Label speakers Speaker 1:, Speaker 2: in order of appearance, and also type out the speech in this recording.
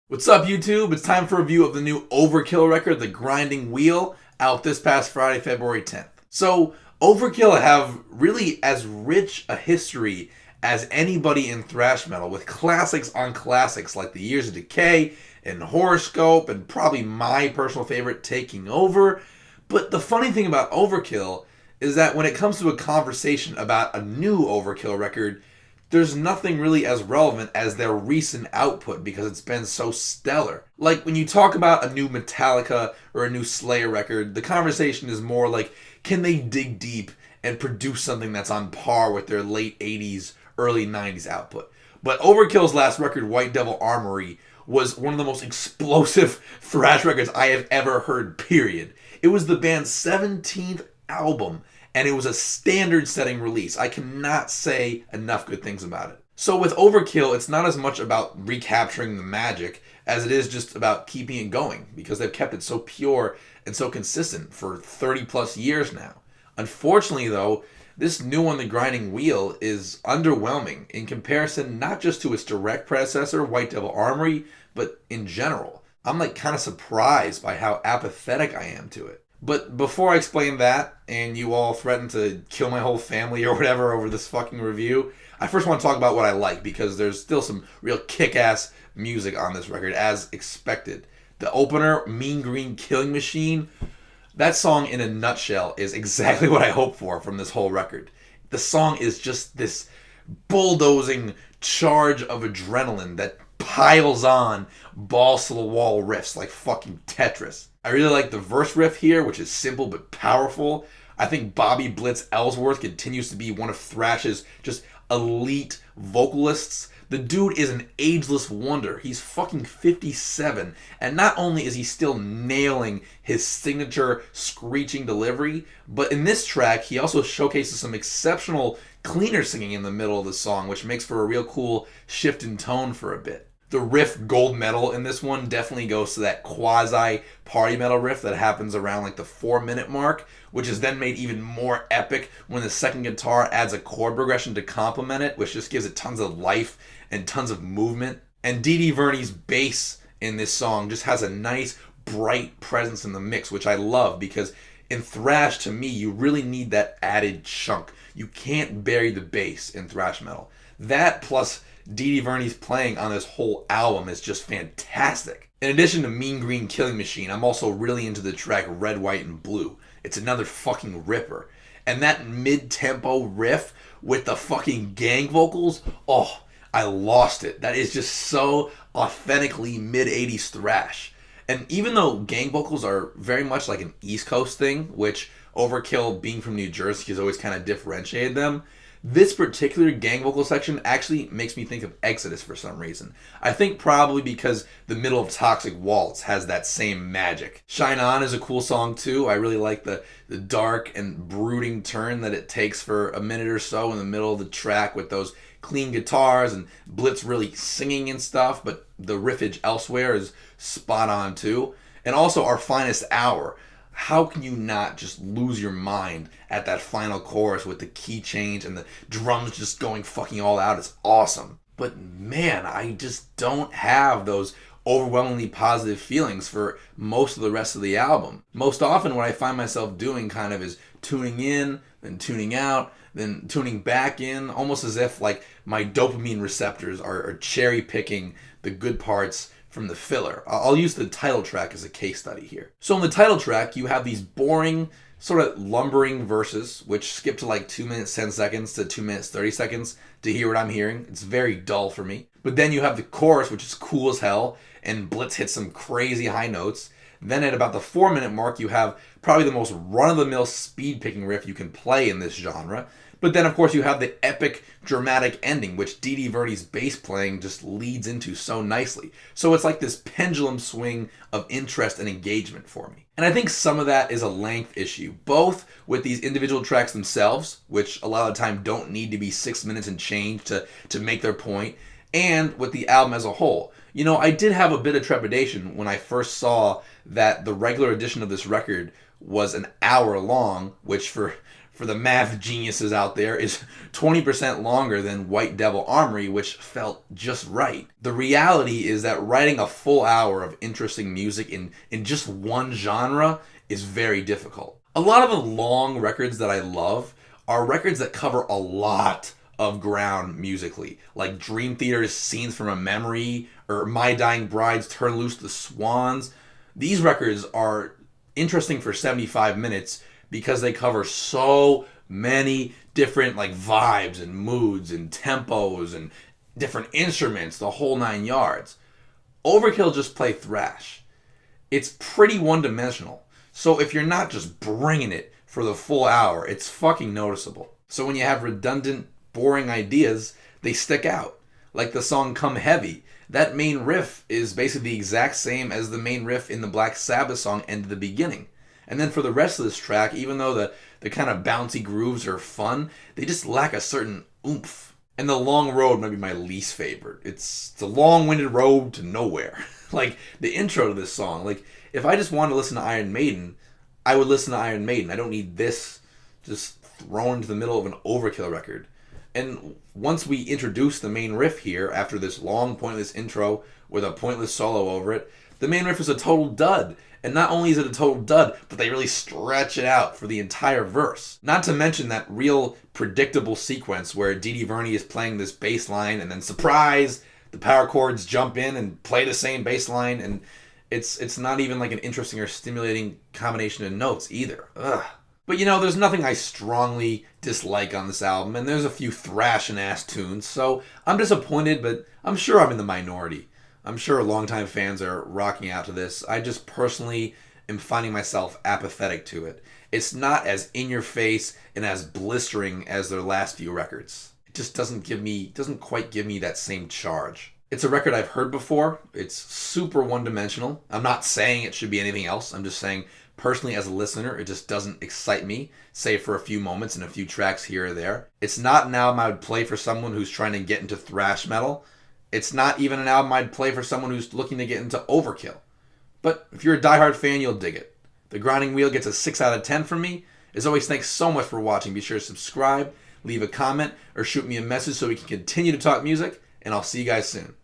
Speaker 1: What's up, YouTube? It's time for a review of the new Overkill record, The Grinding Wheel, out this past Friday, February 10th. So, Overkill have really as rich a history as anybody in thrash metal, with classics on classics like The Years of Decay and Horoscope, and probably my personal favorite, Taking Over. But the funny thing about Overkill is that when it comes to a conversation about a new Overkill record, there's nothing really as relevant as their recent output because it's been so stellar. Like when you talk about a new Metallica or a new Slayer record, the conversation is more like, can they dig deep and produce something that's on par with their late 80s, early 90s output? But Overkill's last record, White Devil Armory, was one of the most explosive thrash records I have ever heard, period. It was the band's 17th album, and it was a standard-setting release. I cannot say enough good things about it. So with Overkill, it's not as much about recapturing the magic as it is just about keeping it going, because they've kept it so pure and so consistent for 30 plus years now. Unfortunately, though, this new one, The Grinding Wheel, is underwhelming in comparison not just to its direct predecessor, White Devil Armory, but in general. I'm kind of surprised by how apathetic I am to it. But before I explain that, and you all threaten to kill my whole family or whatever over this fucking review, I first want to talk about what I like, because there's still some real kick-ass music on this record, as expected. The opener, Mean Green Killing Machine, that song in a nutshell is exactly what I hope for from this whole record. The song is just this bulldozing charge of adrenaline that piles on balls to the wall riffs like fucking Tetris. I really like the verse riff here, which is simple but powerful. I think Bobby Blitz Ellsworth continues to be one of thrash's just elite vocalists. The dude is an ageless wonder. He's fucking 57, and not only is he still nailing his signature screeching delivery, but in this track he also showcases some exceptional cleaner singing in the middle of the song, which makes for a real cool shift in tone for a bit. The riff gold medal in this one definitely goes to that quasi party metal riff that happens around the 4-minute mark, which is then made even more epic when the second guitar adds a chord progression to complement it, which just gives it tons of life and tons of movement. And Dee Dee Verney's bass in this song just has a nice bright presence in the mix, which I love, because in thrash, to me, you really need that added chunk. You can't bury the bass in thrash metal. That plus Dee Dee Verney's playing on this whole album is just fantastic. In addition to Mean Green Killing Machine, I'm also really into the track Red, White, and Blue. It's another fucking ripper. And that mid-tempo riff with the fucking gang vocals, oh, I lost it. That is just so authentically mid-80s thrash. And even though gang vocals are very much like an East Coast thing, which Overkill, being from New Jersey, has always kind of differentiated them, this particular gang vocal section actually makes me think of Exodus for some reason. I think probably because the middle of Toxic Waltz has that same magic. Shine On is a cool song too. I really like the dark and brooding turn that it takes for a minute or so in the middle of the track with those clean guitars and Blitz really singing and stuff, but the riffage elsewhere is spot on too. And also Our Finest Hour. How can you not just lose your mind at that final chorus with the key change and the drums just going fucking all out? It's awesome. But man, I just don't have those overwhelmingly positive feelings for most of the rest of the album. Most often what I find myself doing kind of is tuning in, then tuning out, then tuning back in, almost as if my dopamine receptors are cherry picking the good parts from the filler. I'll use the title track as a case study here. So in the title track, you have these boring, sort of lumbering verses, which skip to 2 minutes 10 seconds to 2 minutes 30 seconds to hear what I'm hearing. It's very dull for me. But then you have the chorus, which is cool as hell, and Blitz hits some crazy high notes. Then at about the 4-minute mark, you have probably the most run-of-the-mill speed-picking riff you can play in this genre. But then, of course, you have the epic, dramatic ending, which Dee Dee Verney's bass playing just leads into so nicely. So it's like this pendulum swing of interest and engagement for me. And I think some of that is a length issue, both with these individual tracks themselves, which a lot of the time don't need to be 6 minutes and change to make their point, and with the album as a whole. You know, I did have a bit of trepidation when I first saw that the regular edition of this record was an hour long, which for for the math geniuses out there, is 20% longer than White Devil Armory, which felt just right. The reality is that writing a full hour of interesting music in just one genre is very difficult. A lot of the long records that I love are records that cover a lot of ground musically, like Dream Theater's Scenes from a Memory or My Dying Bride's Turn Loose the Swans. These records are interesting for 75 minutes because they cover so many different like vibes and moods and tempos and different instruments, the whole 9 yards. Overkill just play thrash. It's pretty one-dimensional. So if you're not just bringing it for the full hour, it's fucking noticeable. So when you have redundant, boring ideas, they stick out. Like the song Come Heavy. That main riff is basically the exact same as the main riff in the Black Sabbath song End of the Beginning. And then for the rest of this track, even though the kind of bouncy grooves are fun, they just lack a certain oomph. And The Long Road might be my least favorite. It's the long-winded road to nowhere. Like the intro to this song. Like if I just wanted to listen to Iron Maiden, I would listen to Iron Maiden. I don't need this just thrown into the middle of an Overkill record. And once we introduce the main riff here, after this long, pointless intro with a pointless solo over it, the main riff is a total dud. And not only is it a total dud, but they really stretch it out for the entire verse. Not to mention that real predictable sequence where Dee Dee Verney is playing this bass line and then surprise, the power chords jump in and play the same bass line, and it's not even like an interesting or stimulating combination of notes either. Ugh. But there's nothing I strongly dislike on this album, and there's a few thrashing-ass tunes, so I'm disappointed, but I'm sure I'm in the minority. I'm sure longtime fans are rocking out to this. I just personally am finding myself apathetic to it. It's not as in-your-face and as blistering as their last few records. It just doesn't quite give me that same charge. It's a record I've heard before. It's super one-dimensional. I'm not saying it should be anything else. I'm just saying, personally as a listener, it just doesn't excite me, save for a few moments and a few tracks here or there. It's not an album I would play for someone who's trying to get into thrash metal. It's not even an album I'd play for someone who's looking to get into Overkill. But if you're a diehard fan, you'll dig it. The Grinding Wheel gets a 6 out of 10 from me. As always, thanks so much for watching. Be sure to subscribe, leave a comment, or shoot me a message so we can continue to talk music, and I'll see you guys soon.